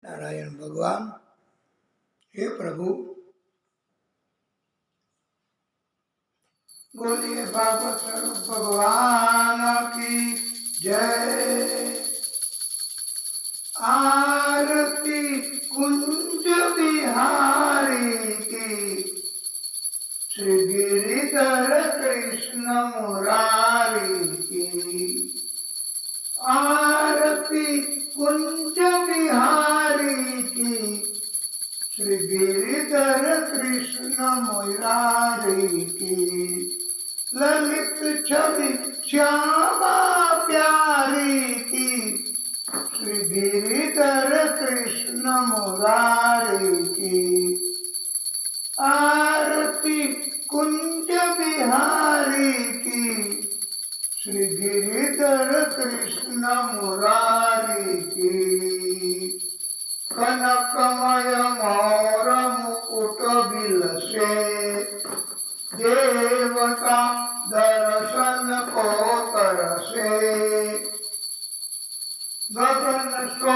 नारायण भगवान। हे प्रभु, बोलिए भागवत स्वरूप भगवान की जय। आरती कुंज बिहारी की, श्री गिरिधर कृष्ण मुरारी की। आरती कुंज बिहारी की, श्री गिरिधर कृष्ण मुरारी की। ललित छवि श्यामा प्यारी की, श्री गिरिधर कृष्ण मुरारी की। आरती कुंज बिहारी की, श्री गिरिधर कृष्ण मुरारी की। कनकमय मोर मुकुट बिलसे, देवता दर्शन को तरसे। गगन स्व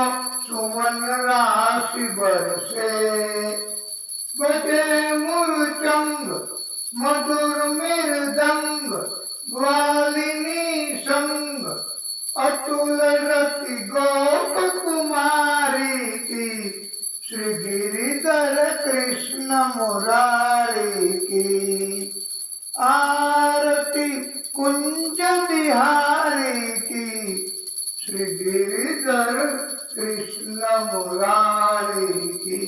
सुमन राशि बरसे, बजे मूर्छंग मधुर मृदंग। ग्वालिनी संग अतुल रति गोप कुमारी की, श्री गिरिधर कृष्ण मुरारी की। आरती कुंज बिहारी की, श्री गिरिधर कृष्ण मुरारी की।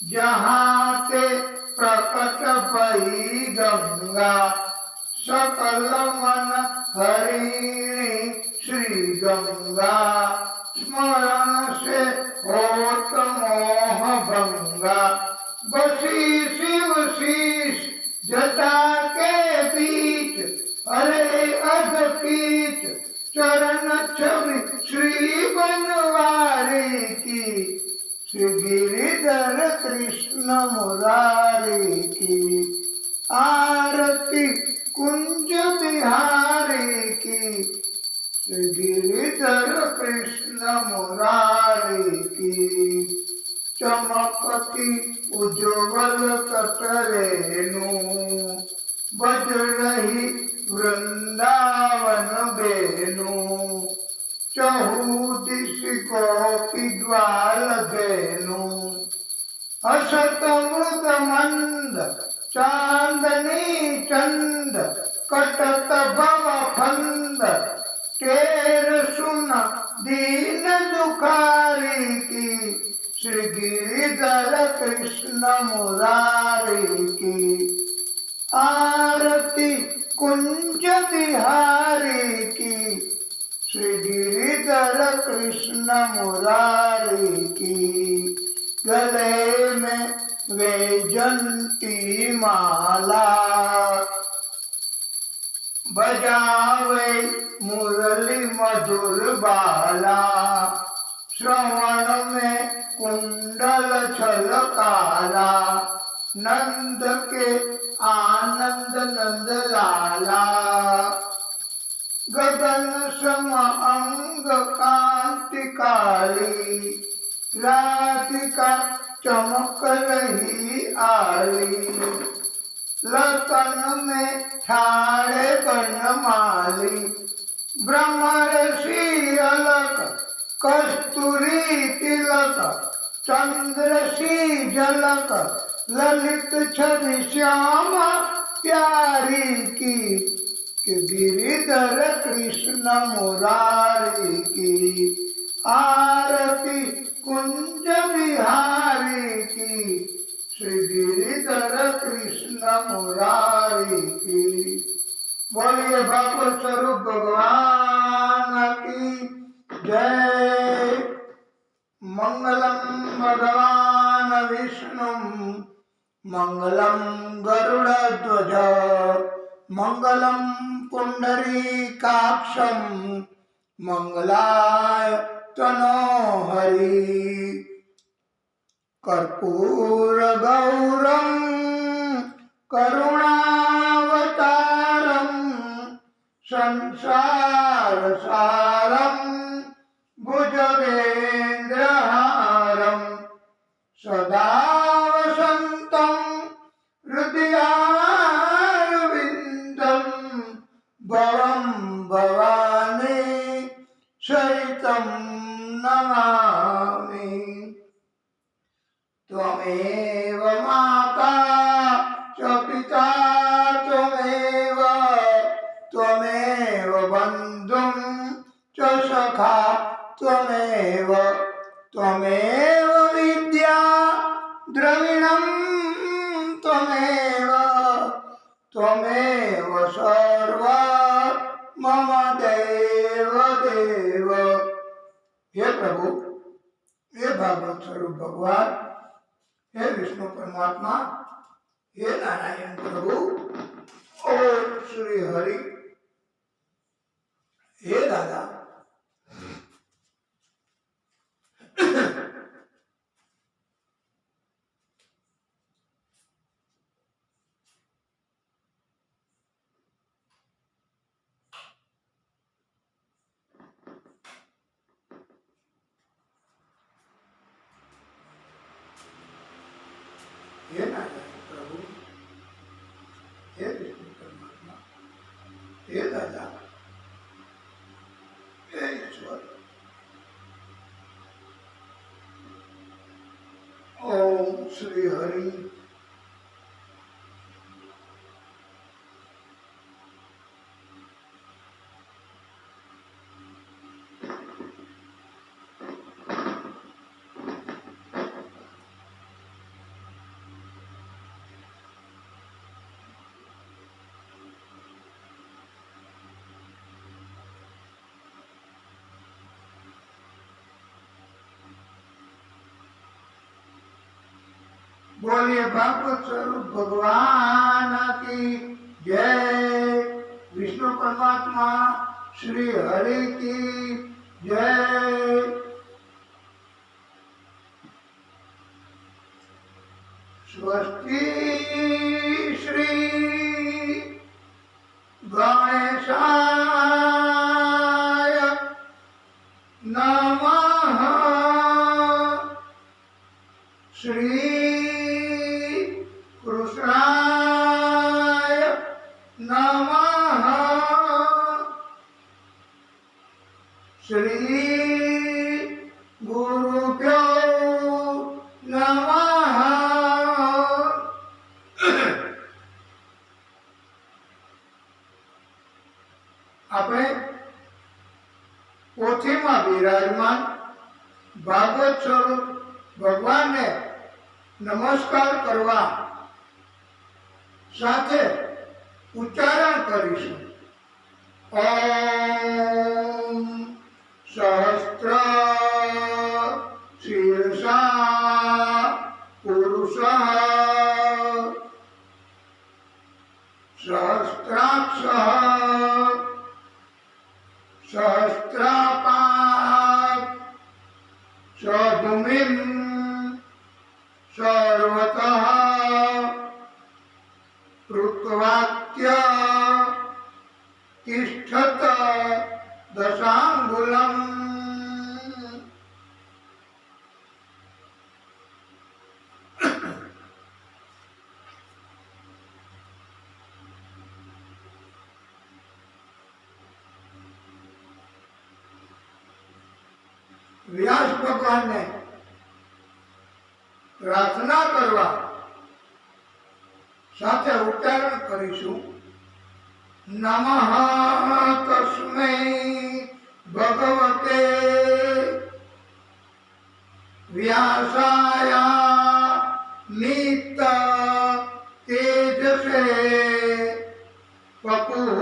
जहाँ ते प्रकट भई गंगा, सकल मन हरिणी श्री गंगा। स्मरण से होत मोह भंगा, बसी शिव शीश जटा के बीच। हरे अध कीच चरण छवि श्री बनवारी की, श्री गिरिधर कृष्ण मुरारी की। आरती कुंज बिहारी की, श्री गिरिधर कृष्ण मुरारी की। चमकती उज्ज्वल कटरेणु, बज रही वृंदावन बेनु। चहु दिश गोपी ग्वाल धेनु, हसत मृद मंद चांदनी चंद। कटत भव फंद, टेर सुन दीन दुखारी की, श्री गिरिधर कृष्ण मुरारी की। आरती कुंज बिहारी की, श्री गिरिधर कृष्ण मुरारी की। गले में वैजंती माला, बजावे मुरली मधुर बाला। श्रवण में कुंडल छल काला, नंद के आनंद नंद लाला। गगन सम अंग कांति काली, राधिका चमक रही आली। लतन में ठाड़े बनमाली, ब्रह्मर्षि अलक कस्तूरी तिलक। चंद्रसी झलक ललित छवि श्यामा प्यारी की, गिरिधर कृष्ण मुरारी की। आरती कुंज बिहारी की, श्री गिरिधर कृष्ण मुरारी की। बोलिए भागवत स्वरूप भगवान की जय। मंगलम भगवान विष्णु, मंगलम गरुड़ध्वज, मंगलम पुंडरीकाक्षं, मंगलाय तनोहरि। कर्पूर गौरम करुणावतारम, संसार सारम भुजगे नमामि। त्वमेव माता च पिता त्वमेव त्वमेव बन्धुं च सखा त्वमेव त्वमेव विद्या द्रविणं त्वमेव त्वमेव सर्व मम देव देव। हे प्रभु, हे भागवत स्वरूप भगवान, हे विष्णु परमात्मा, हे नारायण प्रभु, ओम श्री हरि। हे दादा, हे नारायण प्रभु, हे विष्णु परमात्मा, हे दादा, हे ईश्वर। ओम श्री हरि। बोलिए भागवत स्वरूप भगवान की जय। विष्णु परमात्मा श्री हरि की जय। स्वस्ति श्री गणेशाय नमः। श्री कृष्णाय नमः। श्री गुरुभ्यो नमः। આપણે પોથીમાં બિરાજમાન ભાગવત સ્વરૂપ ભગવાનને નમસ્કાર કરવા સાથે ઉચ્ચારણ કરીશું। ઓમ સહસ્ત્ર શીર્ષા પુરુષ સહસ્ત્રાક્ષ સહસ્ત્રાપાદ સભૂમિં सर्वतः कृत्वाक्य तिष्ठत दशांगुलम्। व्यास भगवान ने प्रार्थना करवा साथे उच्चारण करीशु। नमः तस्मै भगवते व्यासाय नित्य तेजसे पपुः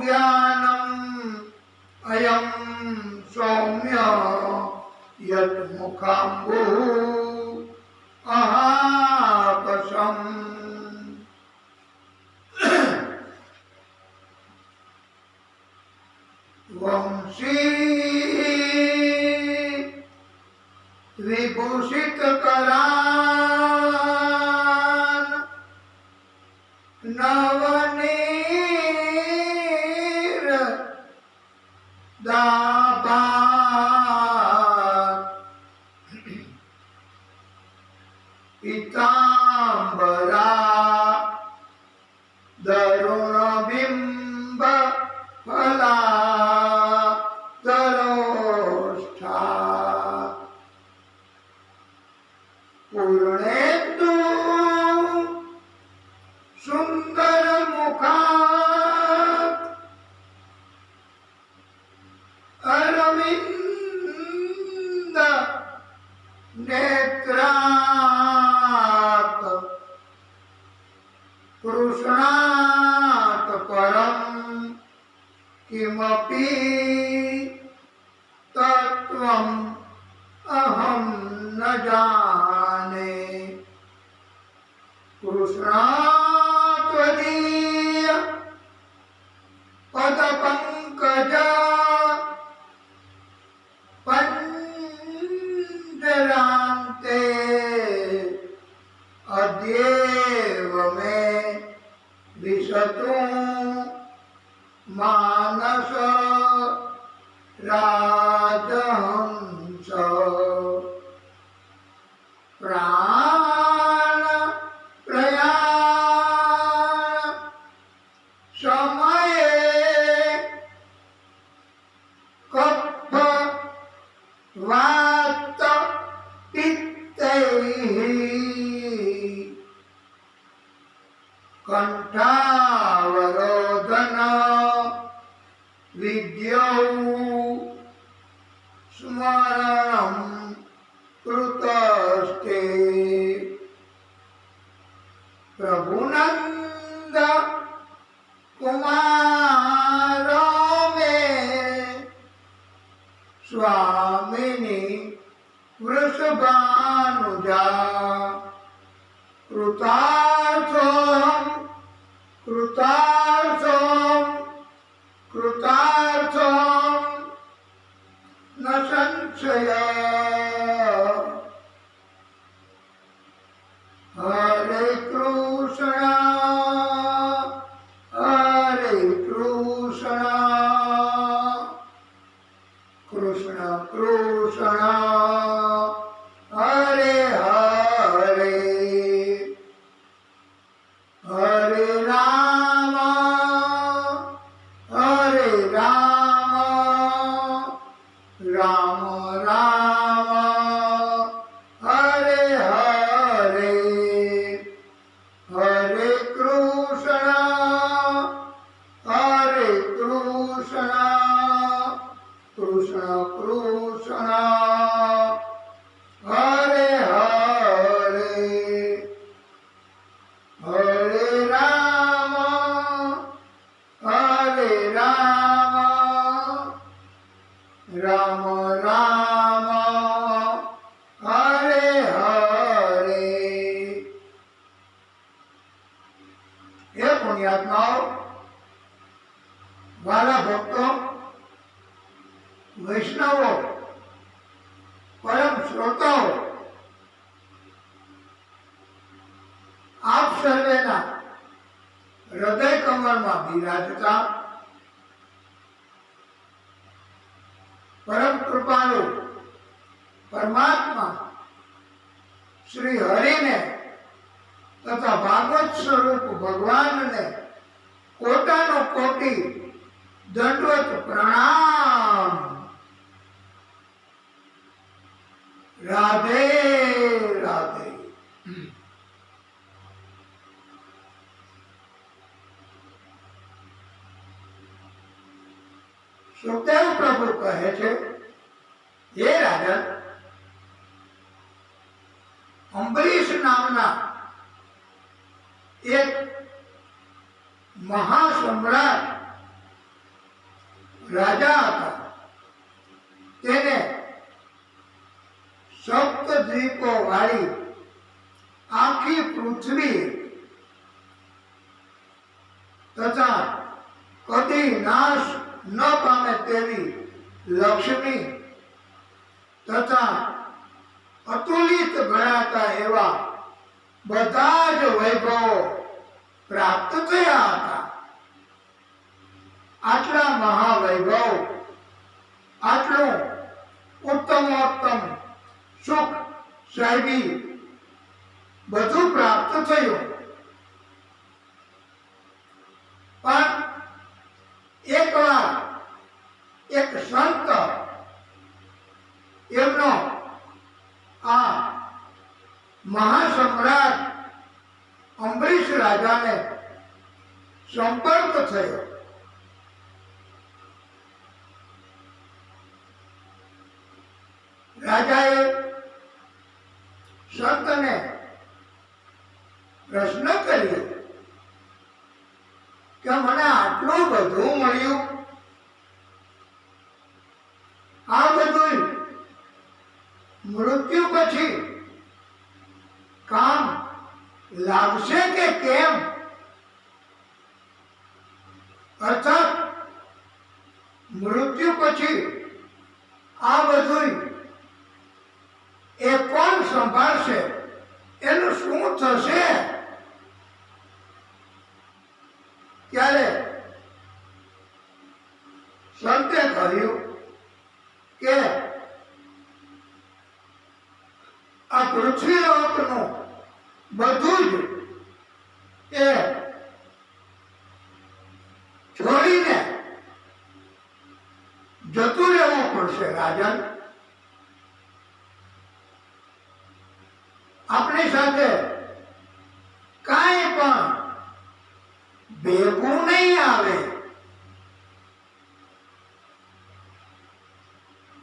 ज्ञानम् अयं सौम्य यत् मुखाम्बुः अहापशम्। वंशी विभूषित करान नवनीर दाबा पीतांबरा दरुण बिंब फला दरोर त्वं अहं न जाने कृष्णा त्वदीय पदपङ्कजा पंजरान्ते अद्येव मे विशतु मानस राजहंस प्राण प्रयाण समये कप्प वात पित्तैः कंठावरोधन विद्यौ स्मरणं कृतस्ते प्रभुनंद कुमार मे स्वामिनी वृषभानुजा कृतार्थं कृतार्थं कृतार्थं न संशय हरे कृष्ण कृष्ण कृष्ण हरे हरे हरे राम राम राम हरे हरे हरे कृष्ण कृष्ण कृष्ण हरे हरे हरे राम राम राम हरे हरे। हे पुण्यात्माओं, वाला भक्तों, वैष्णवों, परम श्रोताओं, आप सर्वेना हृदय कमल में विराजता परम कृपालु परमात्मा श्री हरि ने तथा भागवत स्वरूप भगवान ने कोटानो कोटि दंडवत प्रणाम। राधे राधे। सुखदेव प्रभु कहे छे, हे राजन, अंबरीश नामना एक महासम्राट राजा था। तेने सप्तद्वीपो वाली आखी पृथ्वी तथा कदी नाश न पामे तेवी लक्ष्मी तथा अतुलित गणाता एवा बधा ज वैभवो प्राप्त थया हता। आटला महावैभव, आटलो उत्तमोत्तम सुख साहेबी બધું પ્રાપ્ત થયું, પણ એકવાર એક સંત એમનો આ મહાસમ્રાટ અંબરીશ રાજાને સંપર્ક થયો। રાજાએ સંતને પ્રશ્ન કર્યો કે મને આટલું બધું મળ્યું, આ બધું પછી કામ લાગશે કે કેમ? અર્થાત મૃત્યુ પછી આ બધું એ કોણ સંભાળશે? એનું શું થશે? ત્યારે સંતે કહ્યું કે આ પૃથ્વી લોકનું બધું જ એ છોડીને જતું રહેવું પડશે રાજન. આપણી સાથે કાંઈ પણ ભેગું નહીં આવે.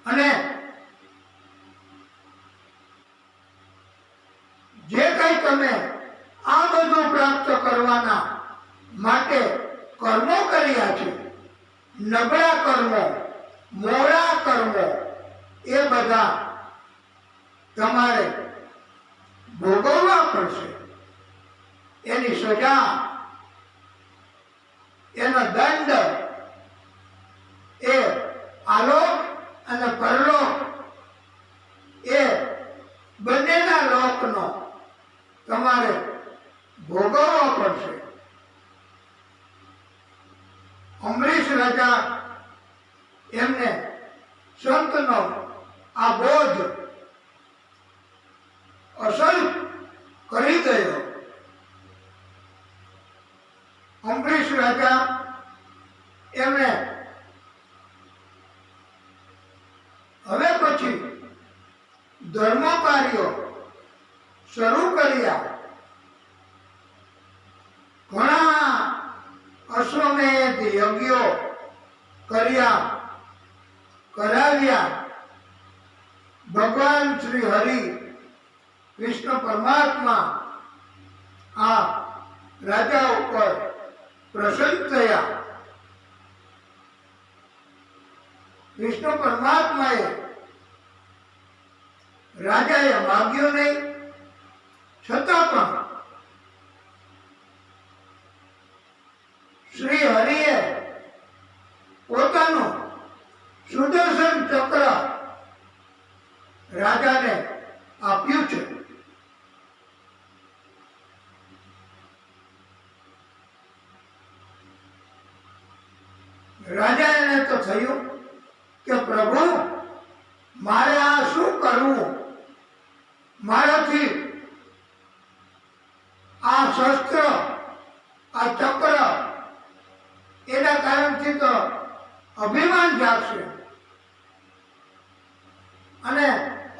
અને જે કંઈ તમે આ બધું પ્રાપ્ત કરવાના માટે કર્મો કર્યા છે, નબળા કર્મો, મોડા કર્મો, એ બધા તમારે ભોગવવા પડશે. એની સજા, એનો દંડ એ આલોક અને પરલોક એ બંનેના લોકનો તમારે ભોગવવો પડશે. અમરીશ રાજા એમને સંતનો આ બોધ અસર કરી ગયો. અમરીશ રાજા એમણે હવે પછી ધર્મ કાર્યો શરૂ કર્યા. ઘણા અશ્વમેધ યજ્ઞો કર્યા, કરાવ્યા. ભગવાન શ્રી હરિ કૃષ્ણ પરમાત્મા આ રાજા ઉપર પ્રસન્ન થયા. કૃષ્ણ પરમાત્માએ રાજાએ માગ્યું નહીં, છતાં પણ શ્રી હરિએ પોતાનું સુદર્શન ચક્ર રાજાને આપ્યું છે. રાજાને તો થયું કે પ્રભુ, મારે આ શું કરવું? મારાથી આ શસ્ત્ર, આ ચક્ર, એના કારણથી તો અભિમાન જાગશે અને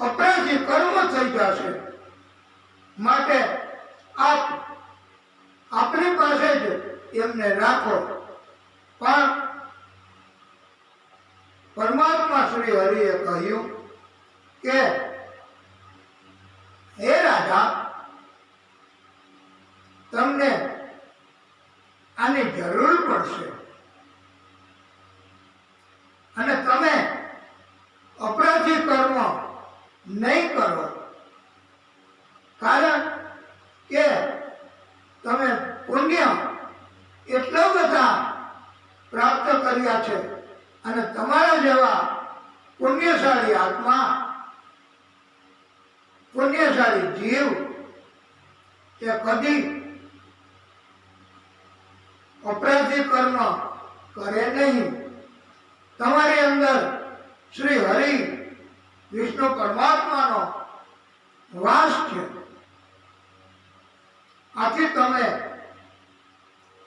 અપરાધી કર્મ થઈ જશે. માટે આપ આપણી પાસે જ એમને રાખો. પણ પરમાત્મા શ્રી હરિએ કહ્યું કે હે રાજા, તમને આની જરૂર પડશે અને તમે અપરાધી કર્મ નહીં કરો. કારણ કે તમે પુણ્ય એટલા બધા પ્રાપ્ત કર્યા છે અને તમારા જેવા પુણ્યશાળી આત્મા, પુણ્યશાળી જીવ એ કદી અપરાધી કર્મ કરે નહીં. તમારી અંદર શ્રી હરિ વિષ્ણુ પરમાત્માનો વાસ છે. આથી તમે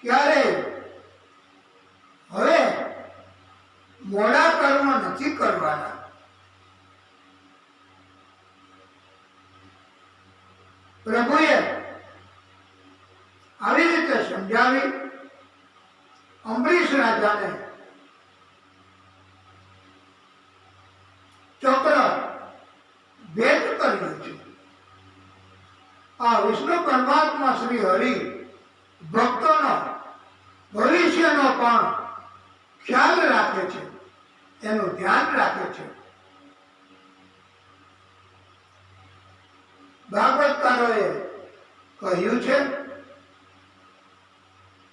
ક્યારેય હવે મોડા કર્મ નથી કરવાના. પ્રભુએ આવી રીતે સમજાવી અમરીશ રાજાને ચક્ર ભેટ કર્યું છે. આ વિષ્ણુ પરમાત્મા શ્રી હરિ ભક્તોનો ભવિષ્યનો પણ ખ્યાલ રાખે છે, એનું ધ્યાન રાખે છે. ભાગવતકારોએ કહ્યું છે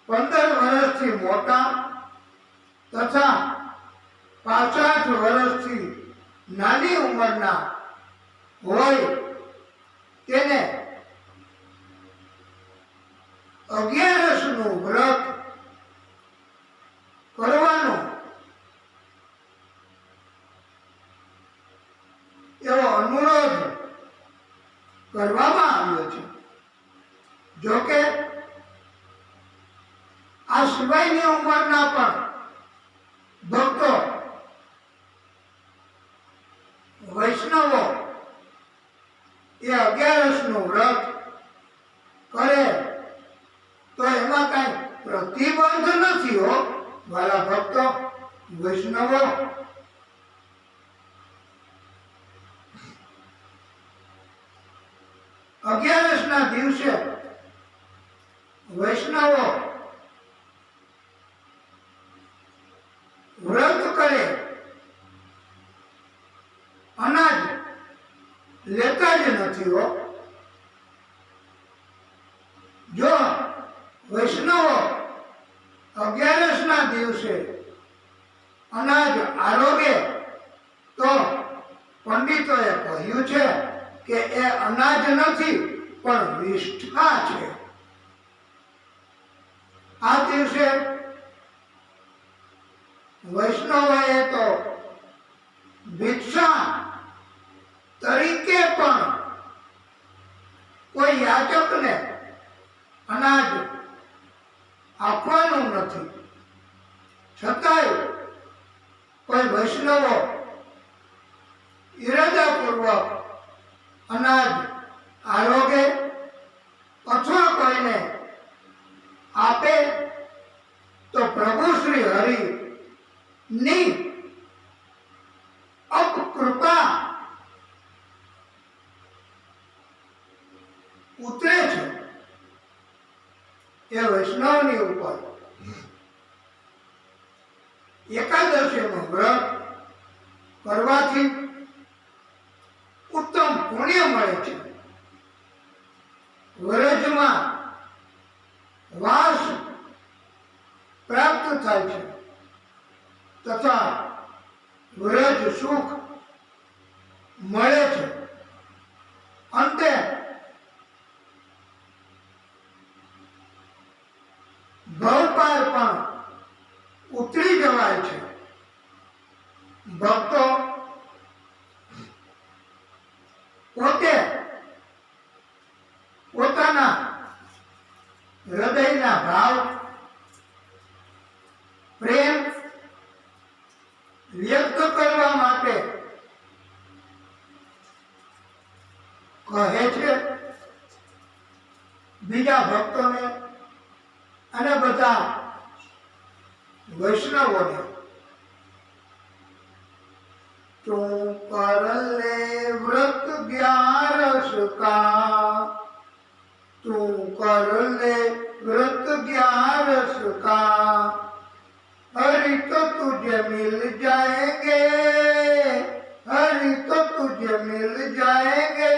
15 વર્ષથી મોટા તથા 65 વર્ષથી નાની ઉંમરના હોય તેને 11નું વ્રત કરવાનો એવો અનુરોધ કરવામાં આવ્યો છે. જોકે આ સિવાયની ઉંમરના પણ ભક્તો વૈષ્ણવો એ 11નું વ્રત કરે તો એમાં કઈ પ્રતિબંધ નથી હો વાલા ભક્તો વૈષ્ણવો. અગિયારસના દિવસે વૈષ્ણવો વ્રત કરે અનાજ લેતા જ નથી હો. જો વૈષ્ણવો 11ના દિવસે અનાજ આરોગે તો પંડિતોએ કહ્યું છે કે એ અનાજ નથી પણ વિષ્ઠા છે. આ દિવસે વૈષ્ણવોએ તો ભિક્ષા તરીકે પણ કોઈ યાચકને અનાજ આપવાનું નથી. છતાંય કોઈ વૈષ્ણવો ઈરાદાપૂર્વક અનાજ આરોગે અથવા કોઈને આપે તો પ્રભુ શ્રી હરિ ની અપકૃપા ઉતરે છે એ વૈષ્ણવની ઉપર. એકાદશીનું વ્રત કરવાથી ઉત્તમ પુણ્ય મળે છે. વ્રજમાં વાસ પ્રાપ્ત થાય છે તથા વ્રજ સુખ મળે છે. અંતે ભવપાર પણ ઉતરી જવાય છે. ભક્તો પોતે પોતાના હૃદયના ભાવ પ્રેમ વ્યક્ત કરવા માટે કહે છે બીજા ભક્તોને અને બધા વૈષ્ણવોને. તું કર લે વ્રત 11 કા, તું કર લે વ્રત 11 કા, हरि तो तुझे मिल जाएंगे, हरि तो तुझे मिल जाएंगे,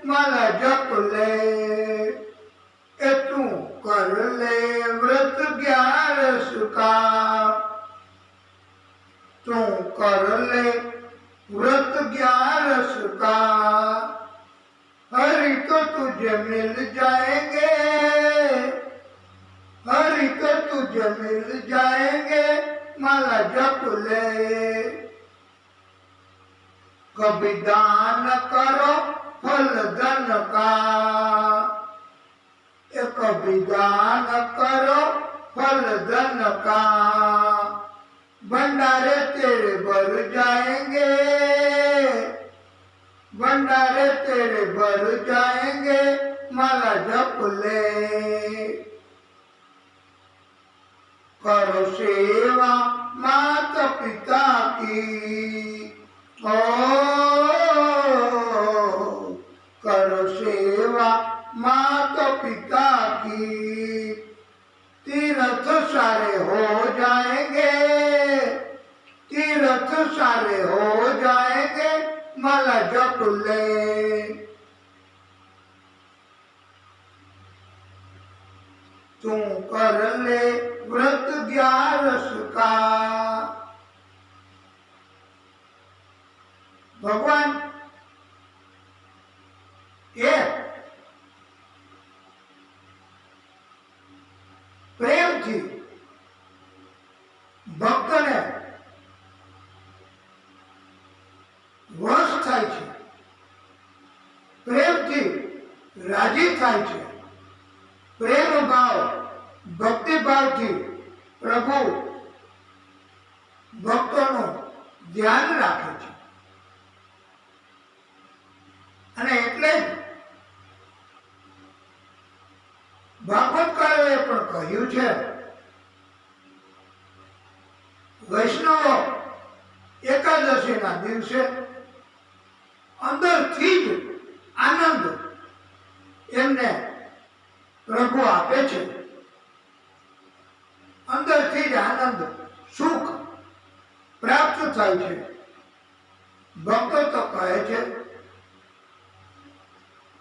माला जप ले ए तू कर ले व्रत 11 का, तू कर ले व्रत 11 का, हरि तो तुझे मिल जाएंगे, हरि को तुझे मिल जाएंगे, माला जप ले. कभी दान करो फल धन का, कभी दान करो फल धन का, भंडारे तेरे भर जाएंगे, भंडारे तेरे भर जाएंगे, माला जप ले. करो सेवा माता पिता की, ओ करो सेवा माता पिता की, तीर्थ सारे हो जाएंगे, तीर्थ सारे हो जाएंगे, माला जप ले. तू कर ले व्रत 11 का। भगवान ये प्रेम थी भक्त ने वश थाय छे, प्रेम थी राजी थाय छे, प्रेम भाव भक्ति भाव थी प्रभु भक्तों ध्यान राखे छे। અને એટલે ભાગવતકારોએ પણ કહ્યું છે વૈષ્ણવો એકાદશીના દિવસે અંદરથી જ આનંદ એમને પ્રભુ આપે છે, અંદરથી જ આનંદ સુખ પ્રાપ્ત થાય છે। ભક્તો તો કહે છે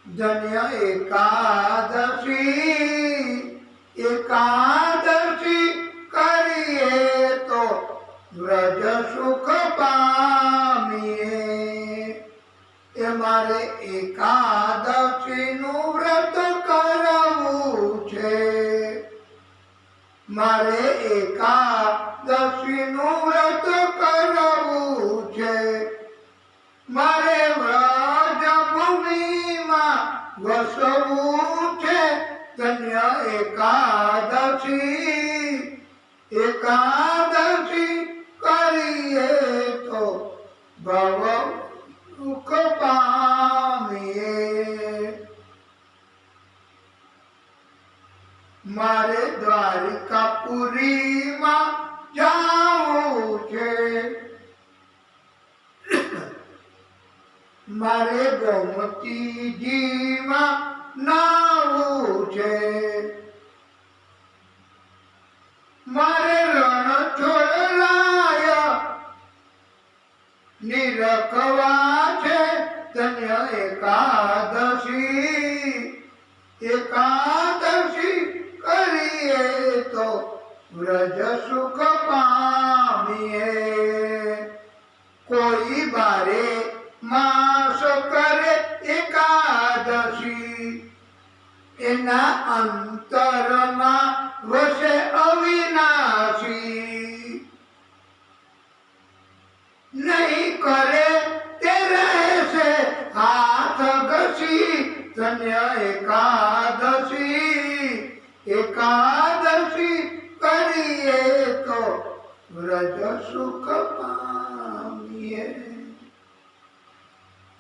धन्य एकादशी एकादशी करिए तो व्रज सुख पामिए। ए मारे एकादशी नु व्रत करवू छे, मारे एकादशी नु व्रत करवू छे, मारे व्रज भूमि वसवू छे। धन्य एकादशी एकादशी करिए तो भव सुख पामिए। मारे द्वारिकापुरी में जावू छे, मारे गोमती जी में नावू छे, मारे रण छोड़लाय निरखवा छे। धन्य एकादशी एकादशी करिए तो व्रज सुख पामिए। कोई बारे मास करे एकादशी एना अंतर में वसे अविनाशी। नहीं करे तेरे से हाथ घसी। धन्य एकादशी एकादशी करिए तो व्रज सुख पामिए।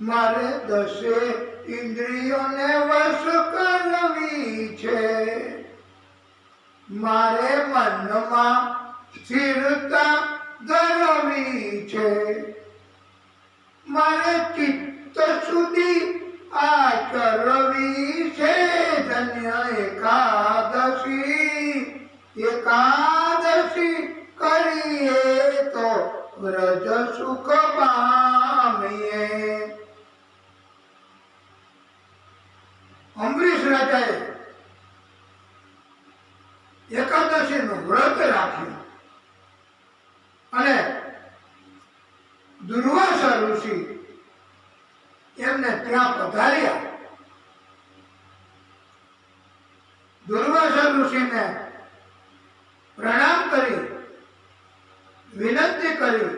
मारे 10 इंद्रियों ने वश करवी छे, मारे मन में स्थिरता धरवी छे, मारे चित्त शुद्धि आचरवी छे। धन्य एकादशी एकादशी करिए तो व्रज सुख पामिए। अम्बरीश राजाए एकादशी નું વ્રત રાખ્યું અને દુર્વાસા ઋષિ એમને ત્યાં પધાર્યા। દુર્વાસા ઋષિને પ્રણામ કરી વિનંતી કરી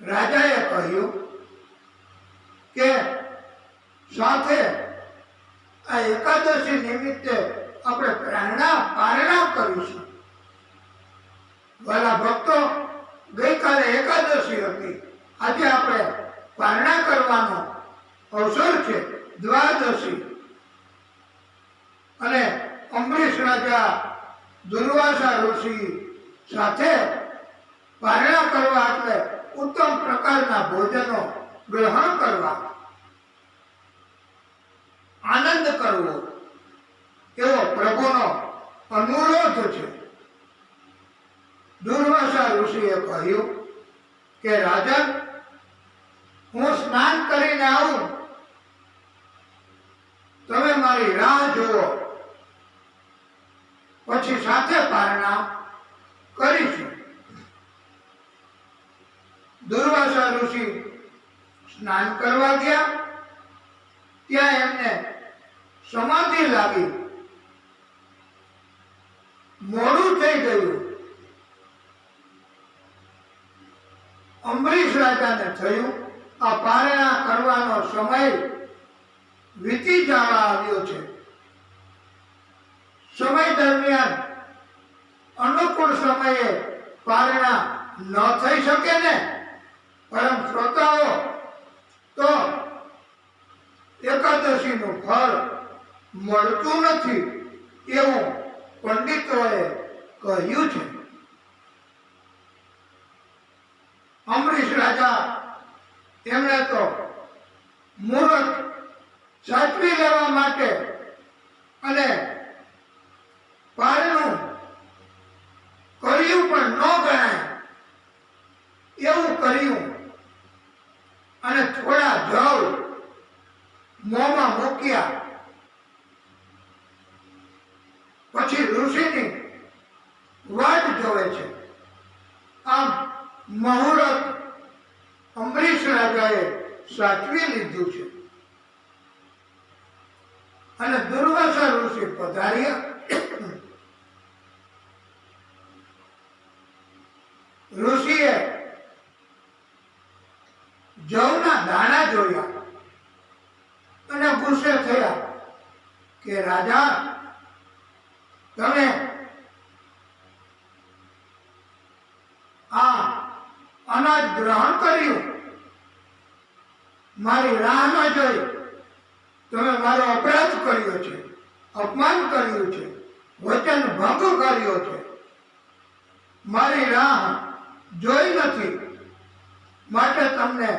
રાજાએ કહ્યું કે સાથે આ એકાદશી નિમિત્તે આપણે પારણા કરીશું। વાલા ભક્તો ગઈકાલે એકાદશી હતી, આજે આપણે પારણા કરવાનો અવસર છે દ્વાદશી। અને અંબરીશ રાજા દુર્વાસા ઋષિ સાથે પારણા કરવા એટલે ઉત્તમ પ્રકારના ભોજનો ગ્રહણ કરવા, આનંદ કરવો એવો પ્રભુનો અનુરોધ છે। દુર્વાસા ઋષિએ કહ્યું કે રાજન, હું સ્નાન કરીને આવું, તમે મારી રાહ જુઓ। ગયા ત્યાં એમને સમાધિ લાગી, મોડું થઈ ગયું. અંબરીશ રાજાને થયું આ પારણા કરવાનો સમય વીતી જવા આવ્યો છે. સમય દરમિયાન અનુકૂળ સમયે પારણા ન થઈ શકે ને. પરમ શ્રોતાઓ, તો એકાદશીનું ફળ મળતું નથી એવું પંડિતોએ કહ્યું છે. અંબરીશ રાજા એમણે તો મુહૂર્ત સાચવી લેવા માટે અને પારણું કર્યું પણ ન ગણાય એવું કર્યું અને થોડા જળ મોંમાં મૂક્યા. પછી ઋષિની વાટ જોવે છે. આમ મુહૂર્ત અંબરીશ રાજાએ સાચવી લીધું છે અને દુર્વાસા ઋષિ પધાર્યા. ઋષિએ જવના દાણા જોયા અને ગુસ્સે થયા કે રાજા, તમે આ અનાજ ગ્રહણ કર્યું, મારી રાહ ન જોઈ, તમે મારો અપરાધ કર્યો છે, અપમાન કર્યું છે, વચન ભંગ કર્યો છે, મારી રાહ જોઈ નથી, માટે તમને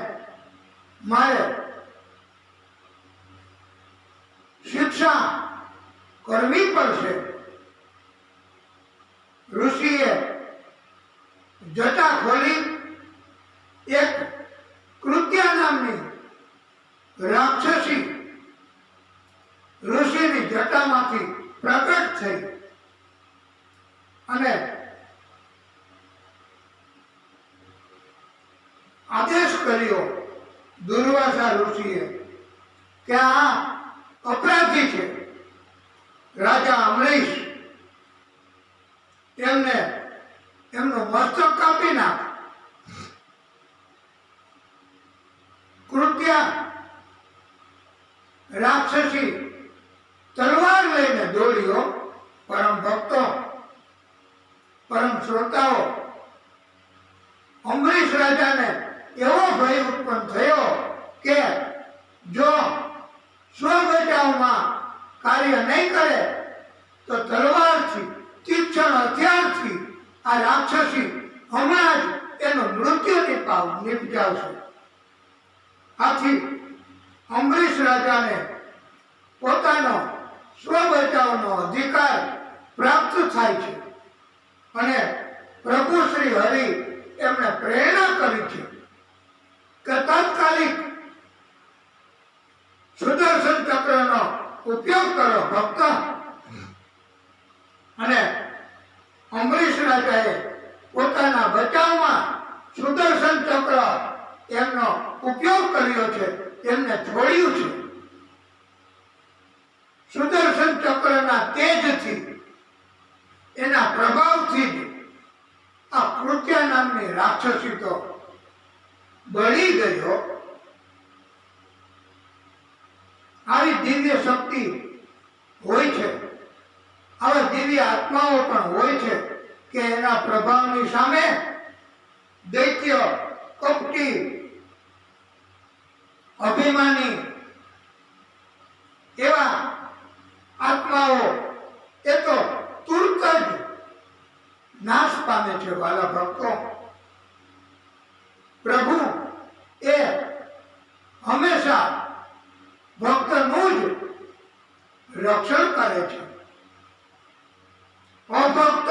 મારે શિક્ષા કરવી પડશે. ઋષિએ જટા ખોલી એક કૃત્યા નામની રાક્ષસી ઋષિની જટામાંથી પ્રગટ થઈ અને આદેશ કર્યો દુર્વાસા ઋષિએ કે આ અપરાધી છે, રાજા અંબરીશ, એમને એમનું મસ્તક કાપી નાખ. કૃત્યા રાક્ષસી તલવાર લઈને દોડ્યો. પરમ ભક્તો, પરમ શ્રોતાઓ, અંબરીશ રાજાને એવો ભય ઉત્પન્ન થયો કે જો સ્વ બચાવમાં કાર્ય નહીં કરે તો તલવારથી, તીક્ષ્ણ હથિયારથી આ રાક્ષસી હમણાં જ એનું મૃત્યુ નિપજાવશે. આથી અંબરીશ રાજાને પોતાનો સ્વ બચાવનો અધિકાર પ્રાપ્ત થાય છે અને પ્રભુ શ્રી હરિ એમને પ્રેરણા કરી છે કે તાત્કાલિક સુદર્શન ચક્રનો ઉપયોગ કરો ભક્ત. અને અંબરીશ રાજાએ પોતાના બચાવમાં સુદર્શન ચક્ર એમનો ઉપયોગ કર્યો છે, એમને છોડ્યું છે. સુદર્શન ચક્રના તેજથી, એના પ્રભાવથી જ આ કૃત્યા નામની રાક્ષસી તો બળી ગયો. આવી દિવ્ય શક્તિ હોય છે, આવા દિવ્ય આત્માઓ પણ હોય છે કે એના પ્રભાવની સામે દૈત્ય, કપટી, અભિમાની એવા આત્માઓ એ તો તુરત જ નાશ પામે છે. વાલા ભક્તો, પ્રભુ એ હંમેશા ભક્તનું જ રક્ષણ કરે છે. અભક્ત,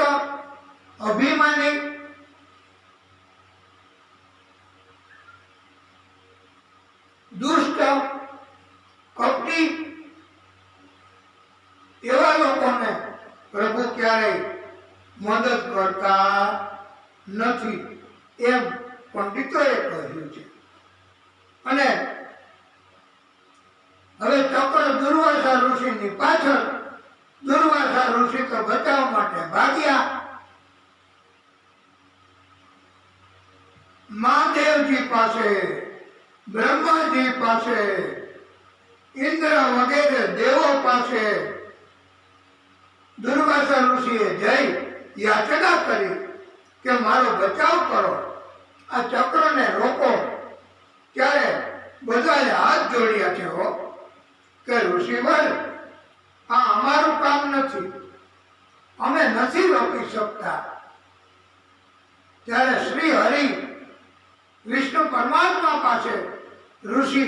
અભિમાની, દુષ્ટ, કપટી એવા લોકોને પ્રભુ ક્યારેય મદદ કરતા નથી એમ પંડિતોએ કહ્યું છે. અને ઋષિની પાછળ દુર્વાસા ઋષિ તો બચાવવા માટે ભાગ્યા. મહાદેવજી પાસે, બ્રહ્માજી પાસે, ઇન્દ્ર વગેરે દેવો પાસે દુર્વાસા ઋષિએ જઈ યાચના કરી કે મારો બચાવ કરો, આ ચક્રને રોકો. ત્યારે બધાએ હાથ જોડ્યા છે હો કે ઋષિવર, આ અમારું કામ નથી, અમે નથી રોકી શકતા. ત્યારે શ્રી હરિ વિષ્ણુ પરમાત્મા પાસે ઋષિ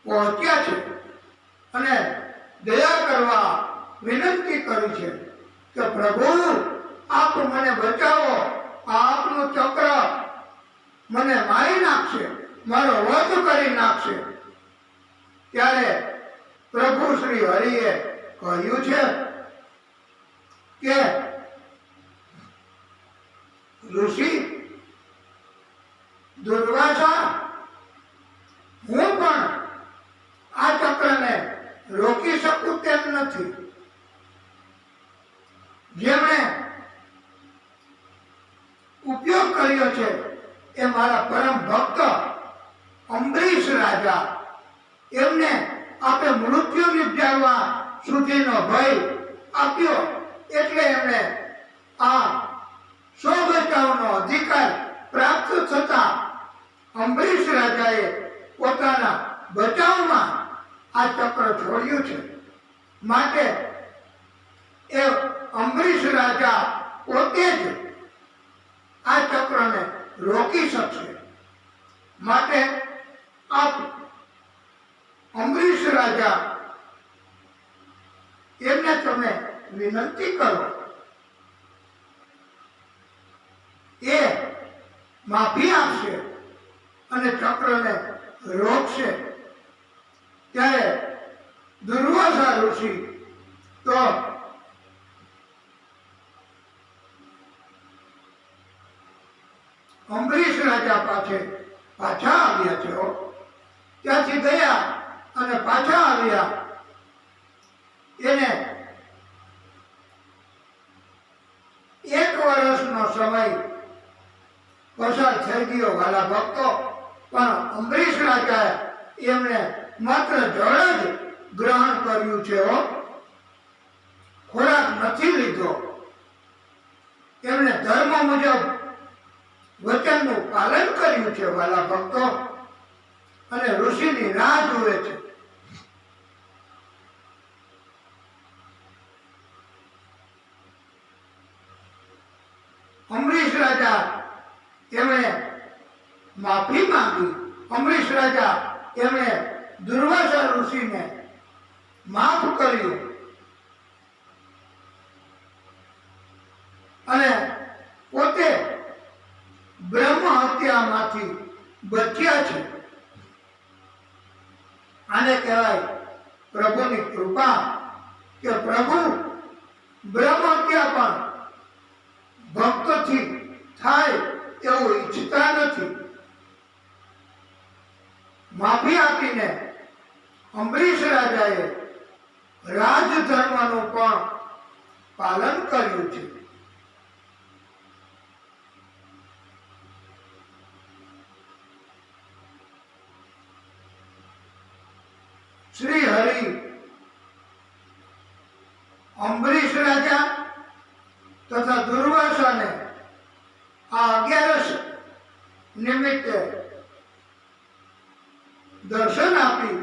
પહોંચ્યા છે અને દયા કરવા વિનંતી કરી છે કે પ્રભુ આપ મને બચાવો, આ આપનું ચક્ર મને મારી નાખશે, મારો વધ કરી નાખશે. ત્યારે પ્રભુ શ્રી હરિએ કહ્યું છે કે ઋષિ દુર્વાસા, હું પણ આ ચક્રને રોકી શકું તેમ નથી. જેમણે ઉપયોગ કર્યો છે એ મારા પરમ ભક્ત અંબરીશ રાજા, એમને આપે મૃત્યુ નિપજાવવા સુધીનો ભય આપ્યો, એટલે એમણે આ સો બચાવનો અધિકાર પ્રાપ્ત થતા અંબરીશ રાજાએ પોતાના બચાવમાં આ ચક્ર છોડ્યું છે. માટે એ અંબરીશ રાજા પોતે જ આ ચક્રને રોકી શકશે. માટે આપ અંબરીશ રાજા એમને તમે વિનંતી કરો, એ માફી આપશે અને ચક્રને રોકશે. ત્યારે દુર્વાસા ઋષિ તો અંબરીશ રાજા પાસે પાછા આવ્યા છે. ત્યાંથી ગયા અને પાછા આવ્યા. એને 1 વર્ષનો સમય પસાર થઈ ગયો વાલા ભક્તો, પણ અંબરીશ રાજાએ એમને માત્ર જળ જ ગ્રહણ કર્યું છે, ખોરાક નથી લીધો. એમણે ધર્મ મુજબ વચનનું પાલન કર્યું છે વાલા ભક્તો, અને ઋષિની રાહ જુએ છે. અંબરીશ રાજા એમણે માફી માંગી. અંબરીશ રાજા એમણે દુર્વાસા ઋષિને માફ કર્યું અને પોતે બ્રહ્મ હત્યામાંથી બચ્યા છે. આને કહેવાય પ્રભુની કૃપા, કે પ્રભુ બ્રહ્મ હત્યા પણ ભક્તથી થાય એવું ઈચ્છતા નથી. માફી આપીને અંબરીશ રાજાએ રાજધર્મનું પણ પાલન કર્યું છે. શ્રી હરિ અંબરીશ રાજા તથા દુર્વાસાને આ 11 નિમિત્તે દર્શન આપી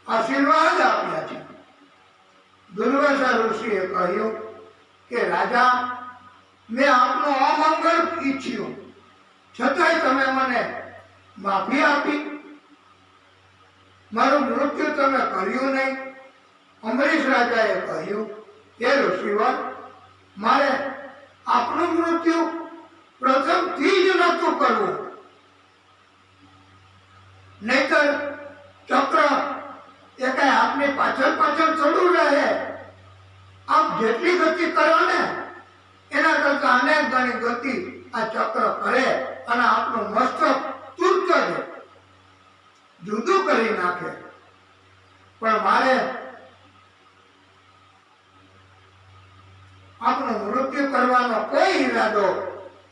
આશીર્વાદ આપ્યા છે. દુર્વાસા ઋષિએ કહ્યું કે રાજા, મેં આપનો અમંગળ ઈચ્છ્યું, છતાંય તમે મને માફી આપી, મારું મૃત્યુ તમે કર્યું નહીં. અંબરીશ રાજાએ કહ્યું, હે ઋષિવર, મારે આપનું મૃત્યુ પ્રથમથી જ નહોતું કરવું, નહીતર ચક્ર એ કઈ આપની પાછળ પાછળ થોડું રહે. આપ જેટલી ગતિ કરો ને એના કરતા અનેક ગણી ગતિ આ ચક્ર કરે અને આપનું મસ્તક તુરત જ જુદું કરી નાખે. પણ મારે મૃત્યુ કરવાનો કોઈ ઈરાદો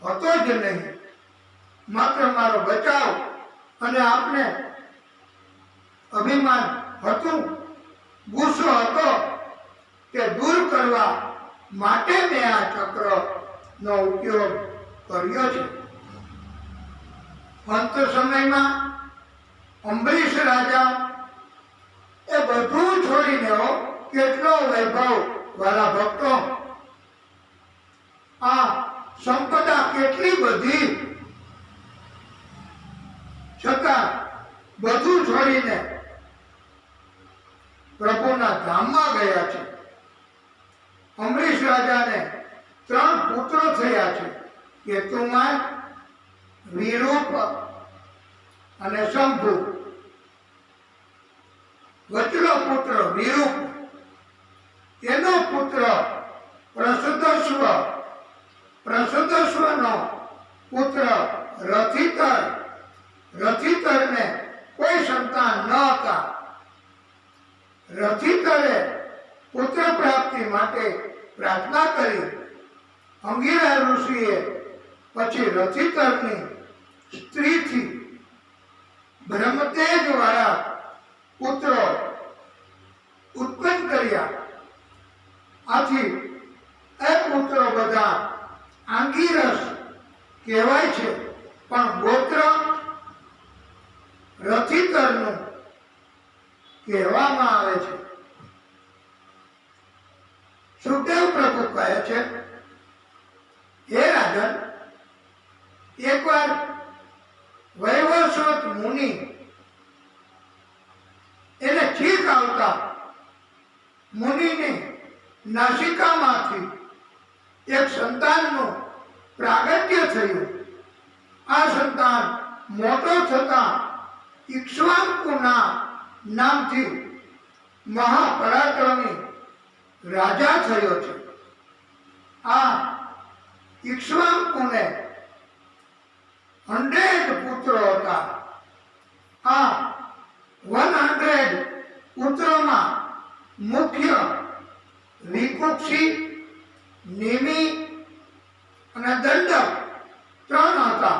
હતો જ નહીં. માત્ર મારો બચાવ અને આપને અભિમાન હતું, ગુસ્સો હતો તે દૂર કરવા માટે મેં આ ચક્રનો ઉપયોગ કર્યો છે. અંત સમયમાં અંબરીશ રાજા એ બધું છોડીને કેટલો વૈભવ વાળા ભક્તો, આ સંપદા કેટલી બધી છતાં બધું છોડીને પ્રભુના ધામમાં ગયા છે. અંબરીશ રાજાને 3 પુત્રો થયા છે, કેતુમાન, વિરૂપ અને શંભુ. વચલો પુત્ર વિરૂપ, એનો પુત્ર પ્રસદસ્વ, પ્રસદસ્વનો પુત્ર રથિતર, રથિતરને કોઈ સંતાન ન હતા. રથિતરે પુત્ર પ્રાપ્તિ માટે પ્રાર્થના કરી. અંગિરા ઋષિએ પછી રથિતરની સ્ત્રીથી બ્રહ્મતેજ વાળા પુત્રો ઉત્પન્ન કર્યા. આથી એ પુત્રો બધા આંગિરસ કહેવાય છે, પણ ગોત્ર રથિતરનું કહેવામાં આવે છે. સુખદેવ પ્રભુ કહે છે, હે રાજન, એકવાર વૈવસ્વત મુનિ એને છીંક આવતા મુનિની નાસિકામાંથી એક સંતાનનું પ્રાગટ્ય થયું. આ સંતાન મોટો થતા ઇક્ષ્વાકુના નામથી મહાપરાક્રમી રાજા થયો છે. આ ઇક્ષ્વાકુને 100 પુત્રો હતા. આ 100 પુત્રોમાં મુખ્ય વિકુક્ષી, નિમિ અને દંડક 3 હતા.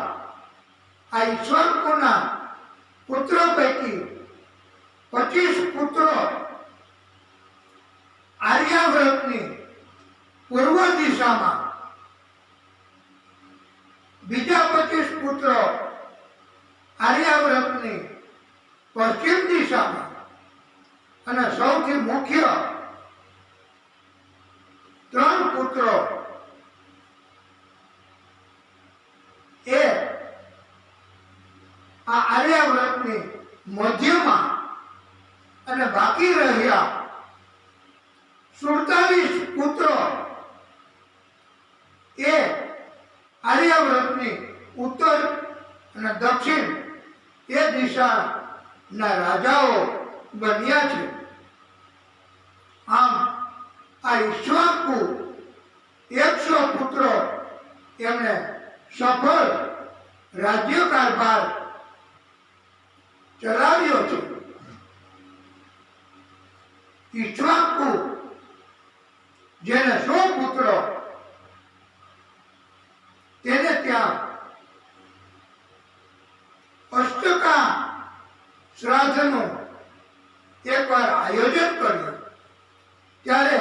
આ ઇક્ષ્વાકુના પુત્રો પૈકી 25 પુત્રો આર્યાવ્રતની પૂર્વ દિશામાં, બીજા 25 પુત્રો આર્યાવ્રતની પશ્ચિમ દિશામાં, અને સૌથી મુખ્ય 3 પુત્રો એ આ આર્યાવ્રતની મધ્યમાં, અને બાકી રહ્યા 47 પુત્રો એ આર્યાવ્રતની ઉત્તર અને દક્ષિણ એ દિશાના રાજાઓ બન્યા છે. આમ આ ઇક્ષ્વાકુ 100 પુત્રો એમણે સફળ રાજ્ય કારભાર ચલાવ્યો છે. ઇક્ષ્વાકુ જેને 100 પુત્રો, તેને ત્યાં અષ્ટકા શ્રાદ્ધનું એકવાર આયોજન કર્યું. ત્યારે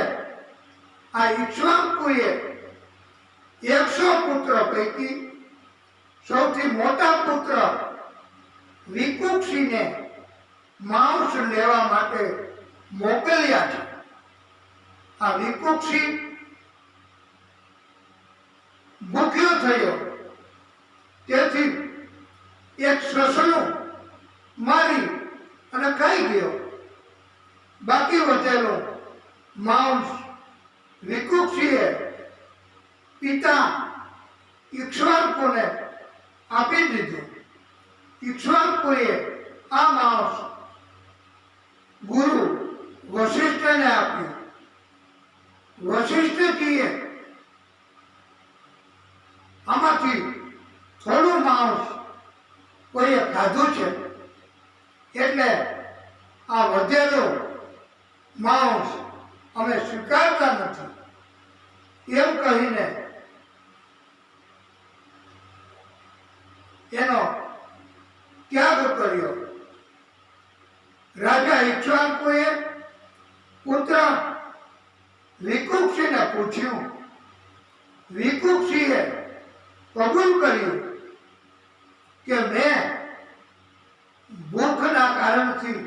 આ ઇક્ષ્વાકુએ 100 પુત્રો પૈકી સૌથી મોટા પુત્ર વિકુક્ષીને માંસ લેવા માટે મોકલ્યા છે. આ વિકુક્ષી ભૂખ્યો થયો, તેથી એક સસલું મારી અને ખાઈ ગયો. બાકી વધેલું માંસ વિકુક્ષીએ પિતા ઇક્ષ્વાકુને આપી દીધું. ઇક્ષ્વાકુએ આ માંસ ગુરુ વશિષ્ઠને આપ્યું. વશિષ્ઠજીએ આમાંથી થોડું માંસ કોઈએ ખાધું છે, એટલે આ વધેલું માંસ અમે સ્વીકારતા નથી. એમ કહીને એનો ત્યાગ કર્યો. રાજા ઇક્ષ્વાકુએ પુત્ર વિકુક્ષીને પૂછ્યું. વિકુક્ષીએ કબૂલ કર્યું કે મેં ભૂખના કારણથી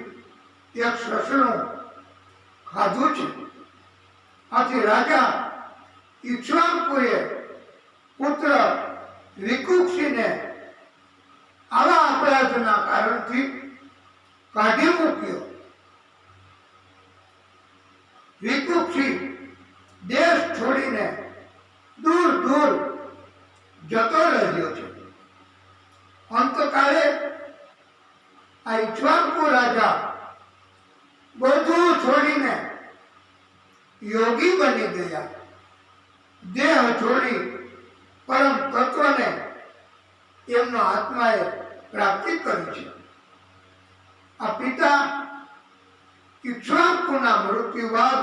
એક સસલું ખાધું છે. આથી રાજા ઇક્ષ્વાકુએ પુત્ર વિકુક્ષીને આવા અપરાધના કારણથી કાઢી મૂક્યો. વિકુક્ષી દેશ છોડીને દૂર દૂર જતો રહ્યો છે. અંતકાળે આ ઇક્ષ્વાકુ રાજા બધું છોડીને યોગી બની ગયા. દેહ છોડી પરમ તત્વને એમનો આત્માએ પ્રાપ્તિ કરી છે. આ પિતા ઇક્ષ્વાકુના મૃત્યુ બાદ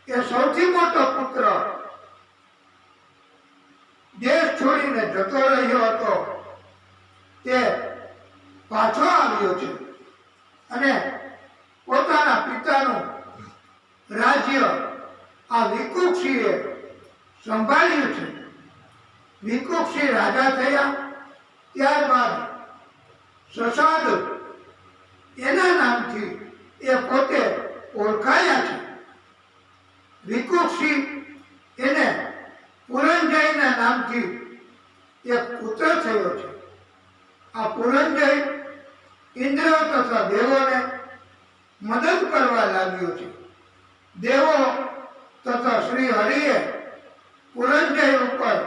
એ સૌથી મોટો પુત્ર દેશ છોડીને જતો રહ્યો હતો તે પાછો આવ્યો છે અને પોતાના પિતાનું રાજ્ય આ વિકુક્ષીએ સંભાળ્યું છે. વિકુક્ષી રાજા થયા ત્યારબાદ સસાદ એના નામથી એ પોતે ઓળખાયા છે. વિકુક્ષી એને પુરંજયના નામથી એક પુત્ર થયો છે. આ પુરંજય ઇન્દ્ર તથા દેવોને મદદ કરવા લાગ્યો છે. દેવો તથા શ્રી હરિએ પુરંજય ઉપર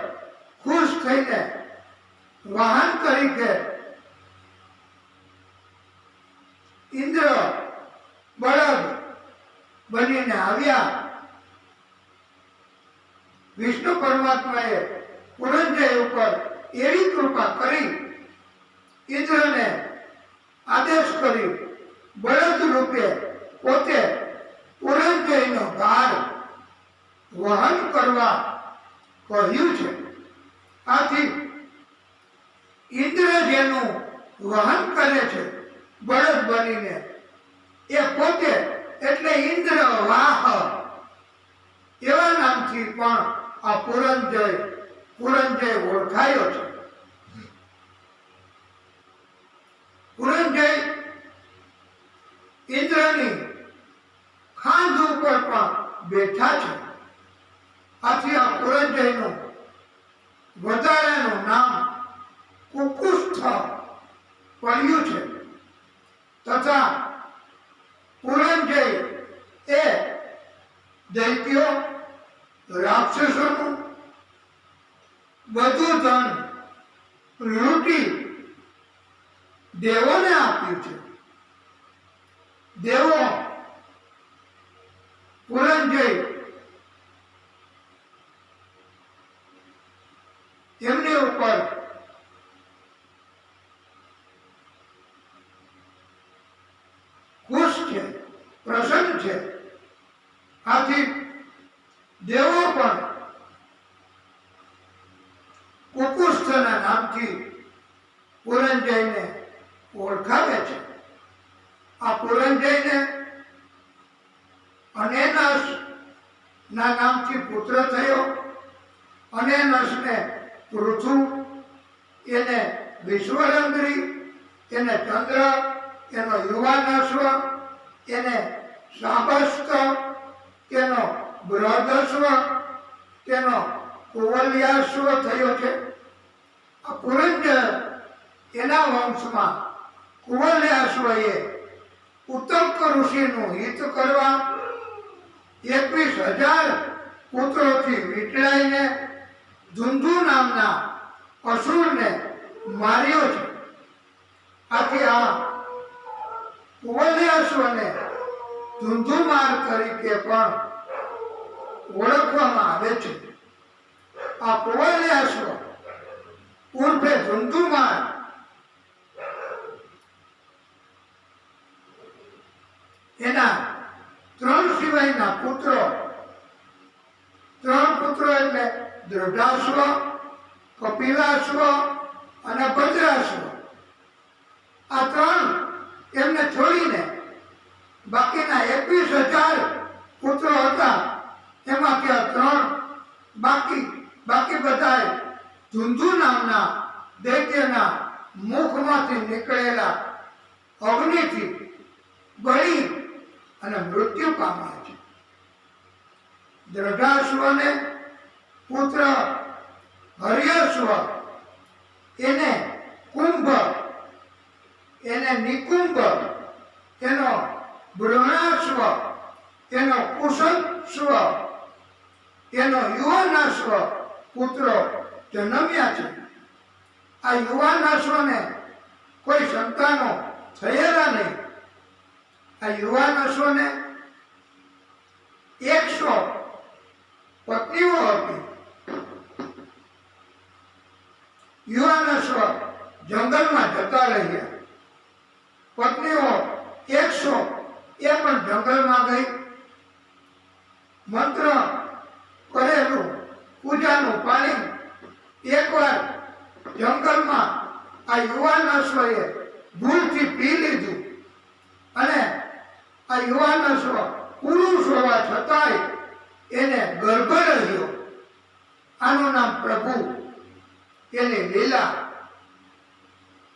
ખુશ થઈને વાહન તરીકે ઇન્દ્ર બળદ બનીને આવ્યા. વિષ્ણુ પરમાત્માએ પુરંજય ઉપર એવી કૃપા કરી ઇન્દ્રને આદેશ કરી બળદ રૂપે પોતે પુરંજયનો ભાર વહન કરવા કહ્યું છે. આથી ઇન્દ્ર જેનું વહન કરે છે બળદ બનીને એ પોતે એટલે ઇન્દ્ર વાહ એવા નામથી પણ આ પુરંજય ઓળખાયો છે. પુરંજય ઇન્દ્રની ખાંડ ઉપર પણ બેઠા છે. આથી આ પુરંજયનું વધારાનું નામ કુકુસ્થ પડ્યું છે. તથા પુરંજય એ દૈત્યો રાક્ષસોનું બધું ધન લૂંટી દેવોને આપ્યું છે. દેવો પુરંજય એમની ઉપર ખુશ છે, પ્રસન્ન છે. આથી દેવો પણ કુકુસ્થના નામથી પુરંજયને ઓળખાવે છે. આ પુરંજયને અનેનસ ના નામથી પુત્ર થયો. અનેનસને પૃથુ, એને વિશ્વરંદ્રી, એને ચંદ્ર, એનો યુવાનશ્વ, એને શાબસ્ત, તેનો બૃહદશ્વ, તેનો કુવલ્યાશ્વ થયો છે. આ પુરંજય એના વંશમાં કુવલ્યાશ્વએ ઉત્તમ ઋષિનું હિત કરવા 21,000 પુત્રોથી વીંટળાઈને ધુંધુ નામના અસુરને માર્યો છે. આથી આ કુવલ્યાશ્વને ધુંધુમાર તરીકે પણ ઓળખવામાં આવે છે. આ કુવલ્યાશ્વ ઉર્ફે ધુંધુમાર એના 3 સિવાયના પુત્રો દ્રઢાશ્વ, કપિલાશ્વ અને ભદ્રાશ્વ. આ ત્રણ એમને છોડીને બાકીના 21,000 પુત્રો હતા. એમાંથી આ ત્રણ બાકી બધાએ ધુંધુ નામના દૈત્યના મુખમાંથી નીકળેલા અગ્નિથી બળી અને મૃત્યુ પામ્યા છે. દ્રઢાશ્વને પુત્ર હર્યશ્વ, એને કુંભ, એને નિકુંભ, એનો બૃહણાશ્વ, એનો કુશશ્વ, એનો યુવાનાશ્વ પુત્રો જન્મ્યા છે. આ યુવાનાશ્વને કોઈ સંતાનો થયેલા નહીં. આ યુવાનાશ્વને 100 પત્નીઓ હતી. યુવાનાશ્વ જંગલમાં જતા રહ્યા. પત્નીઓ 100 એ પણ જંગલમાં ગઈ. મંત્ર કરેલું પૂજાનું પાણી એકવાર જંગલમાં આ યુવાનાશ્વએ ભૂલથી પી લીધું અને આ યુવાનાશ્વ પુરુષ હોવા છતાંય એને ગર્ભ રહ્યો. આનું નામ પ્રભુ, એની લીલા.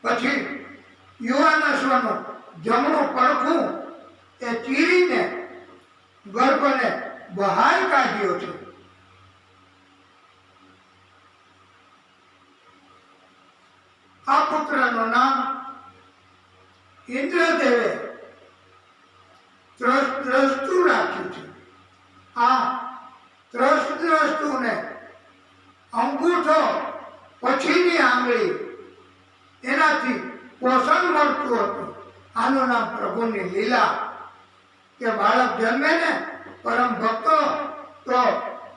પછી યુવાનાશ્વનું જમણું પડખું એ ચીરીને ગર્ભને બહાર કાઢ્યો છે. આ પુત્રનું નામ ઇન્દ્રદેવે ત્રસ્તુ રાખ્યું છે. આ ત્રસ્તુને અંગૂઠો પછીની આંગળી એનાથી પોષણ મળતું હતું. આનું નામ પ્રભુની લીલા. કે બાળક જન્મે ને પરમ ભક્તો તો